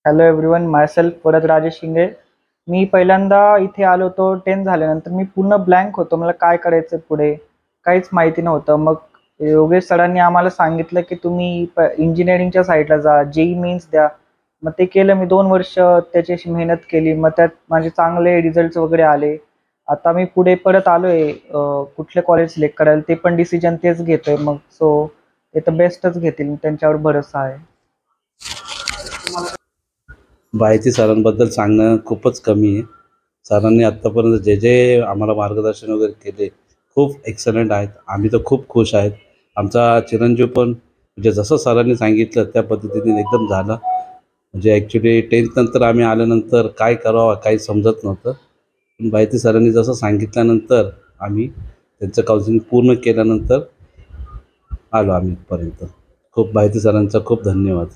Hello everyone, myself Varad Rajesh शिंगे. मी पहिल्यांदा इथे आलो होतो 10th झाल्यानंतर. मी पूर्ण ब्लँक होतो, मला काय करायचं पुढे काहीच माहिती नव्हतं. मग योगेश सरांनी आम्हाला सांगितलं की तुम्ही इंजिनिअरिंगच्या साईडला जा, जेई मेन्स द्या. मग ते केलं मी. 2 वर्ष त्याच्याशी मेहनत केली. मग त्यात माझे चांगले रिझल्ट वगैरे आले. आता मी पुढे परत आलोय कुठले कॉलेज सिलेक्ट करायला, ते पण डिसिजन तेच घेतोय. मग ते तर बेस्टच घेतील, त्यांच्यावर भरोसा आहे. बायती सरांबद्दल सांगणं खूपच कमी आहे. सरांनी आत्तापर्यंत जे जे आम्हाला मार्गदर्शन वगैरे केले खूप एक्सलंट आहेत. आम्ही तर खूप खुश आहेत. आमचा चिरंजीव पण म्हणजे जसं सरांनी सांगितलं त्या पद्धतीने एकदम झालं. म्हणजे ॲक्च्युली 10th नंतर आम्ही आल्यानंतर काय करावं काही समजत नव्हतं. पण बायती सरांनी जसं सांगितल्यानंतर आम्ही त्यांचं काउन्सिलिंग पूर्ण केल्यानंतर आलो आम्ही इथपर्यंत. खूप बायती सरांचा खूप धन्यवाद.